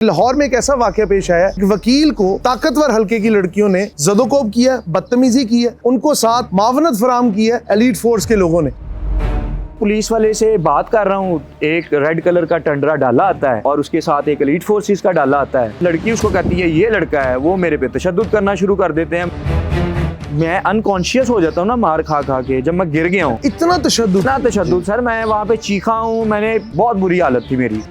लाहौर में एक ऐसा वाकया पेश आया कि वकील को ताकतवर हल्के की लड़कियों ने जदोकोब किया, बदतमीजी की है, उनको साथ मावनत फराम की है एलीट फोर्स के लोगों ने। पुलिस वाले से बात कर रहा हूँ, एक रेड कलर का टंडरा डाला आता है और उसके साथ एक एलीट फोर्सेस का डाला आता है। लड़की उसको कहती है ये लड़का है, वो मेरे पे तशद्दुद करना शुरू कर देते हैं। मैं अनकॉन्शियस हो जाता हूँ ना मार खा खा के, जब मैं गिर गया हूँ। इतना तशद्दुद सर, मैं वहाँ पे चीखा हूँ, मैंने बहुत बुरी हालत थी मेरी।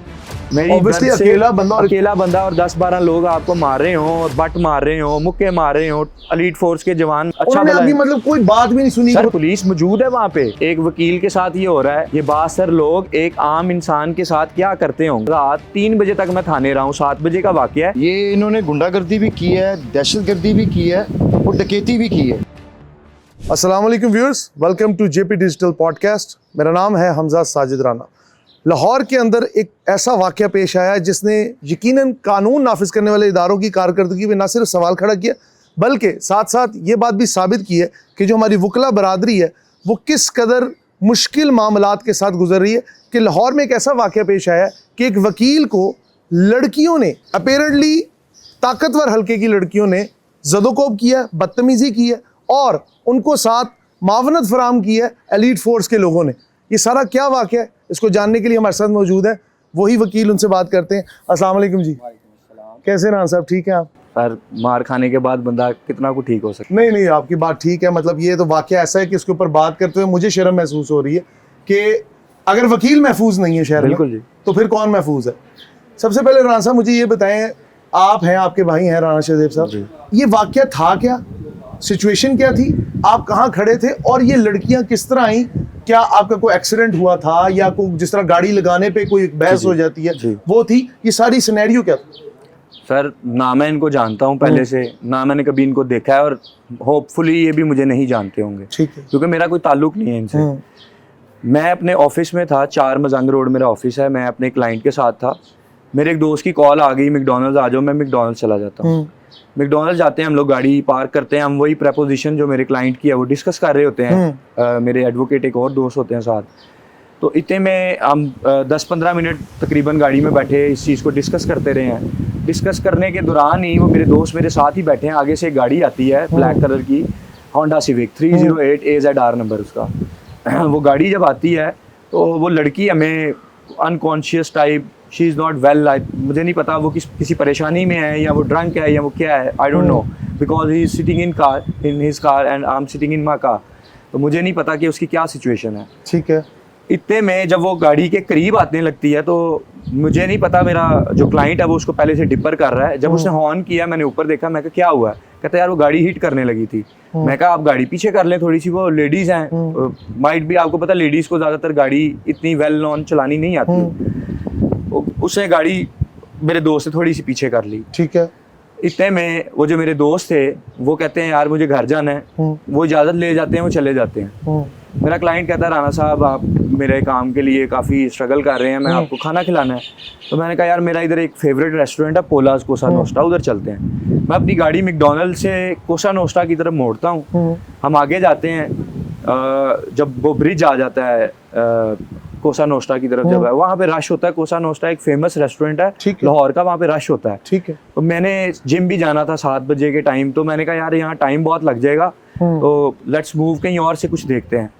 अकेला बंदा और 10-12 लोग आपको मार रहे हो, बट मार रहे हो, मुक्के मार रहे हो, एलीट फोर्स के जवान। अच्छा अभी मतलब कोई बात भी नहीं सुनी। सर पुलिस मौजूद है वहाँ पे, एक वकील के साथ ये हो रहा है। ये बात सर लोग एक आम इंसान के साथ क्या करते होंगे। रात 3 बजे तक मैं थाने रहा हूँ, 7 बजे का वाकया है। ये इन्होंने गुंडागर्दी भी की है, दहशतगर्दी भी की है और डकैती भी की है। अस्सलाम वालेकुम viewers, welcome to JP digital podcast. मेरा नाम है हमजा साजिद राना। लाहौर के अंदर एक ऐसा वाकया पेश आया जिसने यकीनन कानून नाफिज करने वाले इदारों की कारकर्दगी पे न सिर्फ सवाल खड़ा किया, बल्कि साथ साथ ये बात भी साबित की है कि जो हमारी वकला बरादरी है वो किस कदर मुश्किल मामलात के साथ गुजर रही है। कि लाहौर में एक ऐसा वाकया पेश आया कि एक वकील को लड़कियों ने, अपेरेंटली ताकतवर हल्के की लड़कियों ने जदोकोब किया, बदतमीजी की है और उनको साथ मावनत फराम की है एलीट फोर्स के लोगों ने। ये सारा क्या वाकया है, इसको जानने के लिए हमारे साथ मौजूद है वही वकील, उनसे बात करते हैं। अस्सलाम वालेकुम जी। कैसे रान साहब, ठीक हैं आप? पर मार खाने के बाद बंदा कितना को ठीक हो सकता है? नहीं, आपकी बात ठीक है। मतलब ये तो वाकया ऐसा है कि इसके ऊपर बात करते हुए मुझे शर्म महसूस हो रही है कि अगर वकील महफूज नहीं है शहर में, तो फिर कौन महफूज है? सबसे पहले राना साहब मुझे ये बताएं, आप हैं, आपके भाई हैं राना शहदेब साहब, ये वाकया था क्या, सिचुएशन क्या थी, आप कहाँ खड़े थे और ये लड़कियां किस तरह आई? क्या आपका कोई एक्सीडेंट हुआ था या कोई जिस तरह गाड़ी लगाने पे कोई बहस हो जाती है वो थी? ये सारी सिनेरियो क्या था? सर ना मैं इनको जानता हूँ पहले से, ना मैंने कभी इनको देखा है और होपफुली ये भी मुझे नहीं जानते होंगे, ठीक है, क्योंकि मेरा कोई ताल्लुक नहीं है इनसे। मैं अपने ऑफिस में था, 4 मजंग रोड मेरा ऑफिस है। मैं अपने क्लाइंट के साथ था, मेरे एक दोस्त की कॉल आ गई, मैकडॉनल्ड्स आ जाओ। मैं मैकडॉनल्ड्स चला जाता हूँ। मैकडॉनल्ड्स जाते हैं हम लोग, गाड़ी पार्क करते हैं, हम वही प्रपोजिशन जो मेरे क्लाइंट की है वो डिस्कस कर रहे होते हैं। मेरे एडवोकेट एक और दोस्त होते हैं साथ। तो इतने में हम 10-15 मिनट तकरीबन गाड़ी में बैठे इस चीज़ को डिस्कस करते रहे हैं। डिस्कस करने के दौरान ही वो मेरे दोस्त मेरे साथ ही बैठे हैं। आगे से एक गाड़ी आती है ब्लैक कलर की, होंडा सिविक 308 AZR नंबर उसका। वो गाड़ी जब आती है तो वो लड़की हमें unconscious type, she is not well, मुझे नहीं पता वो किसी परेशानी में है या वो ड्रंक है या वो क्या है, I don't know, because he is sitting in his car and I am sitting in my car. तो मुझे नहीं पता कि उसकी क्या सिचुएशन है। ठीक है। इतने में जब वो गाड़ी के करीब आने लगती है तो मुझे नहीं पता, मेरा जो क्लाइंट है वो उसको पहले से डिपर कर रहा है। जब उसने हॉर्न किया मैंने ऊपर देखा, मैं कहा क्या हुआ? कहता यार वो गाड़ी हिट करने लगी थी। मैं कहा आप गाड़ी पीछे कर लें थोड़ी सी, वो लेडीज़ हैं, माइट भी, आपको पता लेडीज़ को ज़्यादातर गाड़ी इतनी वेल नॉन चलानी नहीं आती। उसने गाड़ी मेरे दोस्त से थोड़ी सी पीछे कर ली। ठीक है। इतने में वो जो मेरे दोस्त थे वो कहते हैं यार मुझे घर जाना है, वो इजाज़त ले जाते हैं, वो चले जाते हैं। मेरा क्लाइंट कहता है राना साहब आप मेरे काम के लिए काफ़ी स्ट्रगल कर रहे हैं, मैं आपको खाना खिलाना है। तो मैंने कहा यार मेरा इधर एक फेवरेट रेस्टोरेंट है पोलाज कोसा नोस्टा, उधर चलते हैं। मैं अपनी गाड़ी मैकडॉनल्ड से कोसा नोस्टा की तरफ मोड़ता हूँ। हम आगे जाते हैं, जब वो ब्रिज आ जाता है कोसा नोस्टा की तरफ, जब है वहाँ पे रश होता है। कोसा नोस्टा एक फेमस रेस्टोरेंट है लाहौर का, वहाँ पे रश होता है। ठीक है। तो मैंने जिम भी जाना था 7 बजे के टाइम, तो मैंने कहा यार यहाँ टाइम बहुत लग जाएगा, तो लेट्स मूव, कहीं और से कुछ देखते हैं।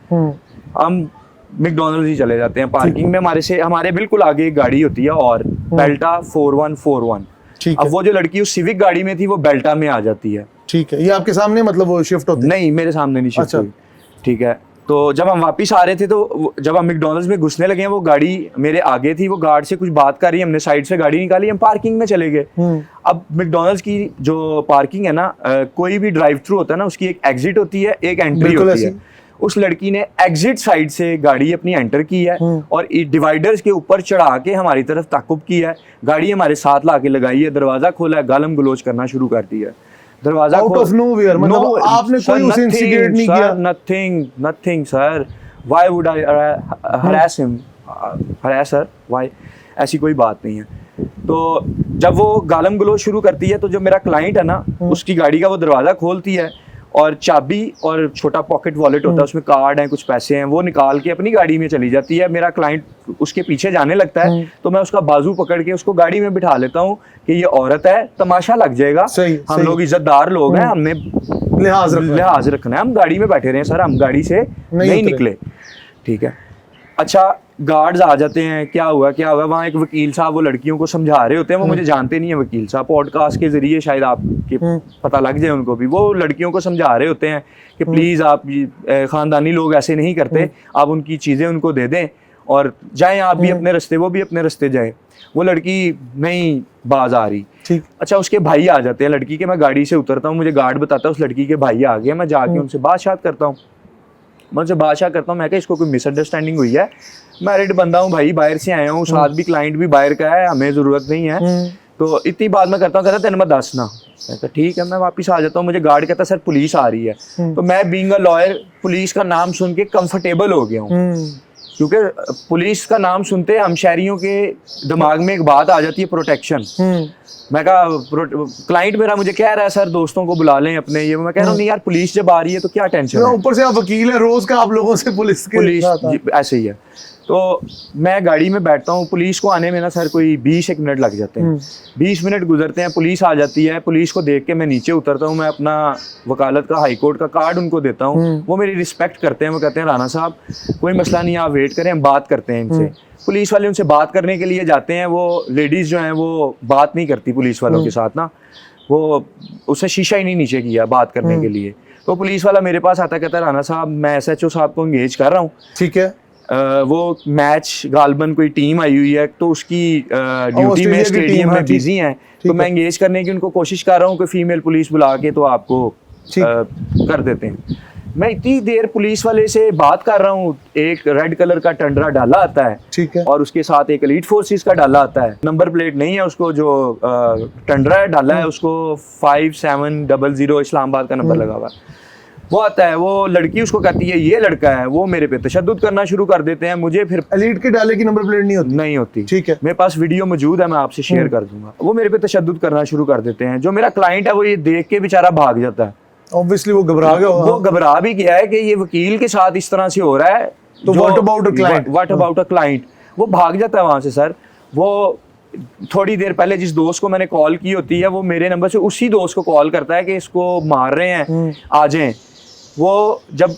हम मैकडॉनल्ड्स ही चले जाते हैं। पार्किंग में हमारे बिल्कुल आगे एक गाड़ी होती है और बेल्टा 4141। अब वो जो लड़की उस सिविक गाड़ी में थी वो बेल्टा में आ जाती है। ठीक है। ये आपके सामने मतलब वो शिफ्ट होती है? नहीं, मेरे सामने नहीं शिफ्ट हुई। ठीक है। तो जब हम वापस आ रहे थे तो जब हम मैकडॉनल्ड्स में घुसने लगे हैं, वो गाड़ी मेरे आगे थी, वो गार्ड से कुछ बात कर रही है, हमने साइड से गाड़ी निकाली, हम पार्किंग में चले गए। अब मैकडॉनल्ड्स की जो पार्किंग है ना, कोई भी ड्राइव थ्रू होता है ना, उसकी एक एग्जिट होती है, एक एंट्री होती है। उस लड़की ने एग्जिट साइड से गाड़ी अपनी एंटर की है और डिवाइडर्स के ऊपर चढ़ा के हमारी तरफ ताकुब की है। गाड़ी हमारे साथ ला के लगाई है, दरवाजा खोला है, गालम गलोच करना शुरू कर दिया है। दरवाजा आउट ऑफ नोवेयर, मतलब आपने कोई उसे इंस्टिगेट नहीं किया? Nothing sir, why would I harass him, harass sir, why? ऐसी कोई बात नहीं है। तो जब वो गालम गलोच शुरू करती है तो जो मेरा क्लाइंट है ना, उसकी गाड़ी का वो दरवाज़ा खोलती है और चाबी और छोटा पॉकेट वॉलेट होता है, उसमें कार्ड है, कुछ पैसे हैं, वो निकाल के अपनी गाड़ी में चली जाती है। मेरा क्लाइंट उसके पीछे जाने लगता है तो मैं उसका बाजू पकड़ के उसको गाड़ी में बिठा लेता हूँ कि ये औरत है, तमाशा लग जाएगा, हम लोग इज्जतदार लोग हैं, हमने लिहाज रखना है, हम गाड़ी में बैठे रहे सर, हम गाड़ी से नहीं निकले, ठीक है। अच्छा, गार्ड्स आ जाते हैं, क्या हुआ वहाँ एक वकील साहब वो लड़कियों को समझा रहे होते हैं, वो मुझे जानते नहीं है वकील साहब, पॉडकास्ट के जरिए शायद आपके पता लग जाए उनको भी, वो लड़कियों को समझा रहे होते हैं कि प्लीज़ आप ख़ानदानी लोग ऐसे नहीं करते, आप उनकी चीज़ें उनको दे दें और जाएं आप भी अपने रास्ते, वो भी अपने रास्ते जाए। वो लड़की नहीं बाज आ रही, ठीक। अच्छा, उसके भाई आ जाते हैं लड़की के, मैं गाड़ी से उतरता हूँ, मुझे गार्ड बताता है उस लड़की के भाई आ गए, मैं जाके उनसे बात करता हूँ, मैं उनसे बात करता हूँ, मैं क्या इसको कोई मिसअंडरस्टैंडिंग हुई है, मैरिड बंदा हूँ भाई, बाहर से आया हूँ, साथ भी क्लाइंट भी बाहर का है, हमें ज़रूरत नहीं है, तो इतनी बात मैं करता हूँ। कहता तेन मैं दस ना, कहता ठीक है, मैं वापस आ जाता हूँ। मुझे गार्ड कहता सर पुलिस आ रही है, तो मैं बीइंग अ लॉयर पुलिस का नाम सुन के कंफर्टेबल हो गया हूँ, क्योंकि पुलिस का नाम सुनते हम शहरियों के दिमाग में एक बात आ जाती है, प्रोटेक्शन। मैं कहा क्लाइंट मेरा मुझे कह रहा है सर दोस्तों को बुला लें अपने, ये मैं कह रहा हूँ नहीं यार, पुलिस जब आ रही है तो क्या टेंशन है, ऊपर से आप वकील है, रोज का आप लोगों से पुलिस ऐसे ही है। तो मैं गाड़ी में बैठता हूँ, पुलिस को आने में ना सर कोई 20 मिनट लग जाते हैं, 20 मिनट गुजरते हैं, पुलिस आ जाती है, पुलिस को देख के मैं नीचे उतरता हूँ, मैं अपना वकालत का हाई कोर्ट का कार्ड उनको देता हूँ, वो मेरी रिस्पेक्ट करते हैं, वो कहते हैं राना साहब कोई मसला नहीं, आप वेट करें, हम बात करते हैं इनसे। पुलिस वाले उनसे बात करने के लिए जाते हैं, वो लेडीज़ जो हैं वो बात नहीं करती पुलिस वालों के साथ ना, वो उसने शीशा ही नहीं नीचे किया बात करने के लिए। तो पुलिस वाला मेरे पास आता, कहता है राना साहब मैं SHO साहब को इंगेज कर रहा हूँ, ठीक है, वो मैच गालबन कोई टीम आई हुई है तो उसकी ड्यूटी में स्टेडियम में बिजी हैं, तो मैं इंगेज करने की उनको कोशिश कर रहा हूँ, कोई फीमेल पुलिस बुला के तो आपको कर देते हैं। मैं इतनी देर पुलिस वाले से बात कर रहा हूँ, एक रेड कलर का टंडरा डाला आता है, ठीक है, और उसके साथ एक एलीट फोर्सेस का डाला आता है, नंबर प्लेट नहीं है उसको, जो टंडरा डाला है उसको 5700 इस्लामाबाद का नंबर लगा हुआ है, वो आता है, वो लड़की उसको कहती है ये लड़का है, वो मेरे पे तशद्दुद करना शुरू कर देते हैं। मुझे फिर एलीट के डाले की नंबर प्लेट नहीं होती, ठीक है, मेरे पास वीडियो मौजूद है, मैं आपसे शेयर कर दूंगा। वो मेरे पे तशद्दुद करना शुरू कर देते हैं, जो मेरा क्लाइंट है वो ये देख के बेचारा भाग जाता है, ऑब्वियसली वो घबरा गया, वो घबरा भी गया है कि ये वकील के साथ इस तरह से हो रहा है, तो व्हाट अबाउट अ क्लाइंट, वो भाग जाता है वहां से। सर वो थोड़ी देर पहले जिस दोस्त को मैंने कॉल की होती है, वो मेरे नंबर से उसी दोस्त को कॉल करता है कि इसको मार रहे हैं, आ जाएं। वो जब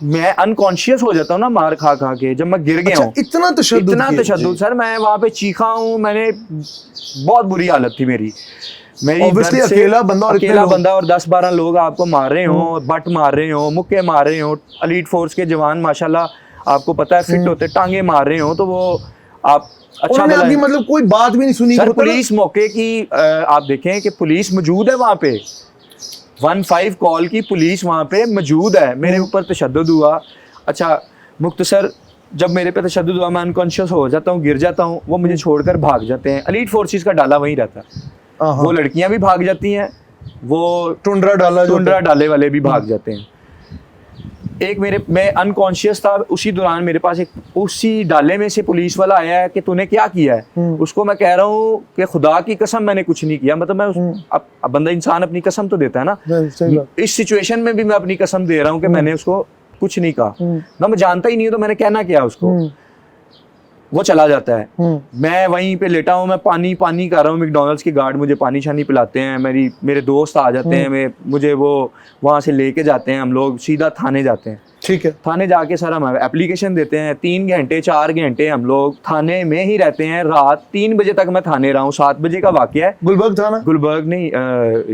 मैं अनकॉन्शियस हो जाता हूँ ना मार खा के, जब मैं गिर गया हूँ, इतना तशद्दुद सर, मैं वहां पे चीखा हूँ, मैंने बहुत बुरी हालत थी मेरी अकेला बंदा और 10-12 लोग आपको मार रहे हो, बट मार रहे हो, मुक्के मार रहे हो, एलीट फोर्स के जवान माशाल्लाह आपको पता है फिट होते, टांगे मार रहे हो, तो वो आप अच्छा आपकी मतलब कोई बात भी नहीं सुनी सर। पुलिस मौके की आप देखें कि पुलिस मौजूद है वहां पे, 15 कॉल की पुलिस वहां पे मौजूद है, मेरे ऊपर तशद्दुद हुआ। अच्छा मुख्तसर जब मेरे पे तशद्दुद हुआ, मैं अनकॉन्शियस हो जाता हूँ, गिर जाता हूँ, वो मुझे छोड़कर भाग जाते हैं, एलीट फोर्सेस का डाला वहीं रहता है, वो लड़कियां भी भाग जाती हैं, वो टुंड्रा डाले वाले भी भाग जाते हैं। मैं अनकॉन्शियस था, उसी दौरान मेरे पास एक उसी डाले में से पुलिस वाला आया है कि तूने क्या किया है, उसको मैं कह रहा हूँ कि खुदा की कसम मैंने कुछ नहीं किया, मतलब मैं अब बंदा इंसान अपनी कसम तो देता है ना, इस सिचुएशन में भी मैं अपनी कसम दे रहा हूँ कि मैंने उसको कुछ नहीं कहा, ना मैं जानता ही नहीं हूँ तो मैंने कहना क्या उसको। वो चला जाता है, मैं वहीं पे लेटा हूँ, मैं पानी कर रहा हूँ, मैकडॉनल्ड्स के गार्ड मुझे पानी छानी पिलाते हैं, मेरे दोस्त आ जाते हैं, मुझे वो वहाँ से लेके जाते हैं, हम लोग सीधा थाने जाते हैं, ठीक है, थाने जाके सर हम एप्लीकेशन देते हैं, 3 घंटे 4 घंटे हम लोग थाने में ही रहते हैं, रात 3 बजे तक मैं थाने रहा हूँ, 7 बजे का वाकया है, गुलबर्ग नहीं,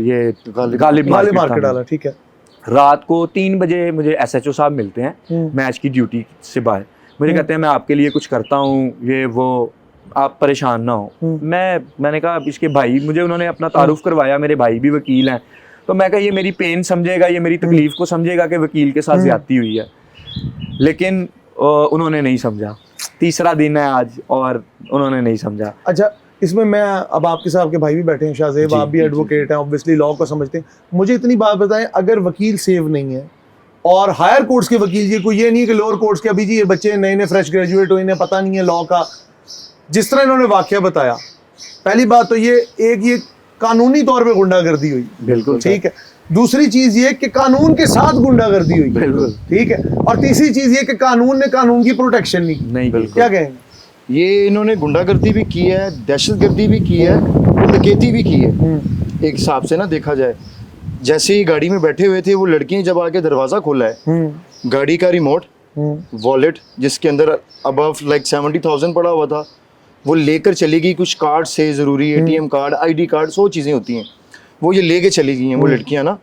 ये गालिब मार्केट वाला, ठीक है। रात को 3 बजे मुझे SHO साहब मिलते हैं मैच की ड्यूटी से बाहर, मुझे कहते हैं मैं आपके लिए कुछ करता हूँ, ये वो, आप परेशान ना हो। मैंने कहा इसके भाई, मुझे उन्होंने अपना तारुफ करवाया, मेरे भाई भी वकील हैं, तो मैं कहा ये मेरी पेन समझेगा, ये मेरी तकलीफ को समझेगा कि वकील के साथ ज्यादती हुई है, लेकिन उन्होंने नहीं समझा। तीसरा दिन है आज और उन्होंने नहीं समझा। अच्छा, इसमें मैं अब आपके साथ आपके भाई भी बैठे हैं, शाहजेब आप भी एडवोकेट हैं, ऑब्वियसली लॉ को समझते हैं, मुझे इतनी बात बताएं, अगर वकील सेव नहीं है और हायर कोर्ट्स के वकील जी, कोई ये नहीं कि लोअर कोर्ट्स के अभी जी ये बच्चे नए फ्रेश ग्रेजुएट हो, इन्हें पता नहीं है लॉ का, जिस तरह इन्होंने वाकया बताया, पहली बात तो ये एक ये कानूनी तौर पे गुंडागर्दी हुई, बिल्कुल ठीक है। दूसरी चीज ये कि कानून के साथ गुंडागर्दी हुई, बिल्कुल ठीक है। और तीसरी चीज ये कि कानून ने कानून की प्रोटेक्शन नहीं, बिल्कुल। क्या कहेंगे? ये इन्होंने गुंडागर्दी भी की है, दहशतगर्दी भी की है और डकैती भी की है। एक हिसाब से ना देखा जाए, जैसे ही गाड़ी में बैठे हुए थे वो लड़की जब आके दरवाज़ा खोला है, गाड़ी का रिमोट, वॉलेट जिसके अंदर अबव लाइक 70,000 पड़ा हुआ था, वो लेकर चली गई। कुछ कार्ड से ज़रूरी ATM कार्ड, ID कार्ड, 100 चीज़ें होती हैं, वो ये लेके चली गई हैं वो लड़कियां ना।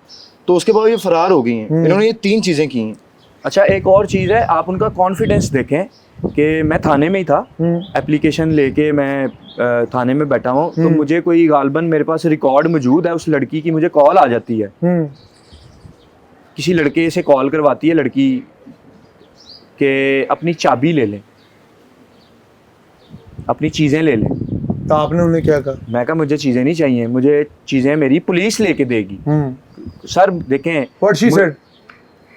तो उसके बाद ये फरार हो गई हैं। इन्होंने ये 3 चीज़ें की हैं। अच्छा, एक और चीज़ है, आप उनका कॉन्फिडेंस देखें कि मैं थाने में ही था, एप्लीकेशन लेके मैं थाने में बैठा हूँ, तो मुझे कोई गालबन मेरे पास रिकॉर्ड मौजूद है उस लड़की की, मुझे कॉल आ जाती है, किसी लड़के से कॉल करवाती है लड़की कि अपनी चाबी ले लें, अपनी चीज़ें ले लें। तो आपने उन्हें क्या कहा? मैं कहा मुझे चीज़ें नहीं चाहिए, मुझे चीज़ें मेरी पुलिस लेके देगी। सर देखें, What she said?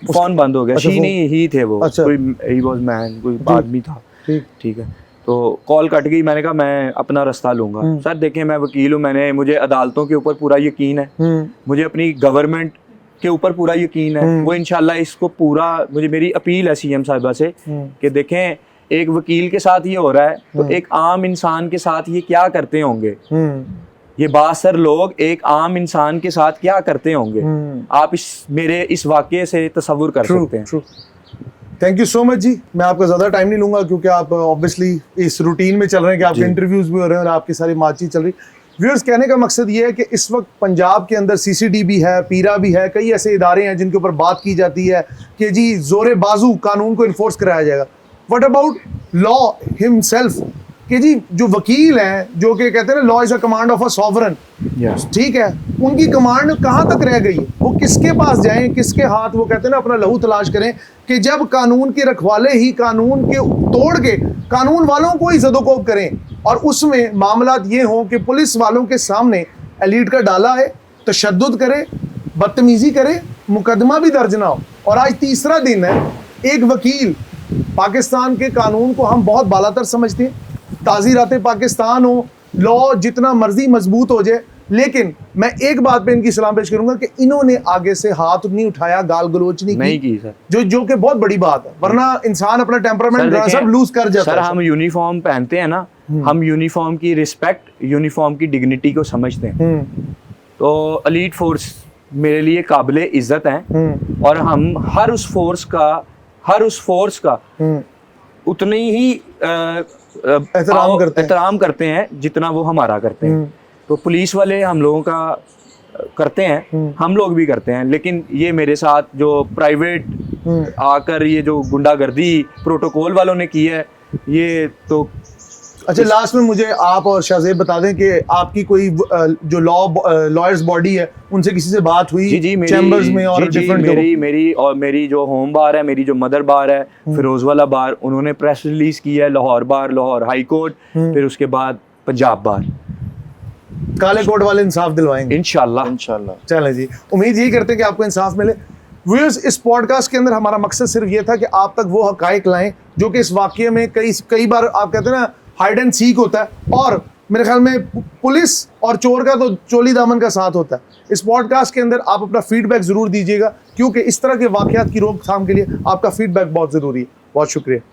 फोन बंद हो गया। अच्छा, शी नहीं, ही थे वो, अच्छा। कोई ही वाज मैन, कोई आदमी था, ठीक। ठीक है। तो कॉल कट गई, मैंने कहा मैं अपना रास्ता लूंगा। सर देखें, मैं वकील हूँ, मुझे अदालतों के ऊपर पूरा यकीन है, मुझे अपनी गवर्नमेंट के ऊपर पूरा यकीन है, वो इंशाल्लाह इसको पूरा, मुझे मेरी अपील है CM साहिबा से कि देखें एक वकील के साथ ये हो रहा है, तो एक आम इंसान के साथ ये क्या करते होंगे, ये बासर लोग एक आम इंसान के साथ क्या करते होंगे, आप मेरे इस वाकये से तसव्वुर कर सकते हैं। थैंक यू सो मच जी। मैं आपका ज़्यादा टाइम नहीं लूंगा क्योंकि आप ऑब्वियसली इस रूटीन में चल रहे हैं कि आपके इंटरव्यूज भी हो रहे हैं और आपकी सारी बातचीत चल रही। व्यूअर्स, कहने का मकसद ये है कि इस वक्त पंजाब के अंदर CCD भी है, पीरा भी है, कई ऐसे इदारे हैं जिनके ऊपर बात की जाती है कि जी जोरे बाजू कानून को इन्फोर्स कराया जाएगा। व्हाट अबाउट लॉ हिमसेल्फ, कि जी जो वकील हैं, जो कि कहते हैं ना law is a command of a sovereign, ठीक है, उनकी कमांड कहाँ तक रह गई? वो किसके पास जाएं, किसके हाथ वो कहते हैं ना अपना लहू तलाश करें, कि जब कानून के रखवाले ही कानून के तोड़ के कानून वालों को ही ज़दोकोब करें, और उसमें मामलात ये हों कि पुलिस वालों के सामने एलीट का डाला है, तशद्दुद करे, बदतमीज़ी करे, मुकदमा भी दर्ज ना हो। और आज तीसरा दिन है, एक वकील, पाकिस्तान के कानून को हम बहुत बालातर समझते हैं, ताज़ीरात पाकिस्तान हो, लॉ जितना मर्जी मजबूत हो जाए, लेकिन मैं एक बात पे इनकी सलाम पेश करूंगा कि इन्होंने आगे से हाथ नहीं उठाया, गाल गलोच नहीं की सर, जो कि बहुत बड़ी बात है, वरना इंसान अपना टेम्परामेंट सब लूज कर जाता है। सर हम यूनिफॉर्म पहनते हैं ना, हम यूनिफॉर्म की रिस्पेक्ट, यूनिफॉर्म की डिग्निटी को समझते हैं, तो एलीट फोर्स मेरे लिए काबिले इज्जत हैं, और हम हर उस फोर्स का उतनी ही एहतराम करते हैं जितना वो हमारा करते हैं। तो पुलिस वाले हम लोगों का करते हैं, हम लोग भी करते हैं, लेकिन ये मेरे साथ जो प्राइवेट आकर ये जो गुंडागर्दी प्रोटोकॉल वालों ने की है, ये तो अच्छा। लास्ट में मुझे आप और शाहजेब बता दें कि आपकी कोई जो लॉयर्स बॉडी है उनसे किसी से बात हुई? जी चैम्बर्स में और डिफरेंट मेरी जो होम बार है, मेरी जो मदर बार है, फिरोजवाला बार, उन्होंने प्रेस रिलीज की है, लाहौर बार, लाहौर हाई कोर्ट, फिर उसके बाद पंजाब बार। काले कोट वाले इंसाफ दिलवाएंगे इंशाल्लाह। चलें जी, उम्मीद यही करते हैं कि आपको इंसाफ मिले। व्यूअर्स, इस पॉडकास्ट के अंदर हमारा मकसद सिर्फ ये था कि आप तक वो हकायक लाएं जो कि इस वाकये में कई बार आप कहते हैं ना हाइड एंड सीक होता है, और मेरे ख्याल में पुलिस और चोर का तो चोली दामन का साथ होता है। इस पॉडकास्ट के अंदर आप अपना फीडबैक ज़रूर दीजिएगा, क्योंकि इस तरह के वाकयात की रोकथाम के लिए आपका फीडबैक बहुत ज़रूरी है। बहुत शुक्रिया।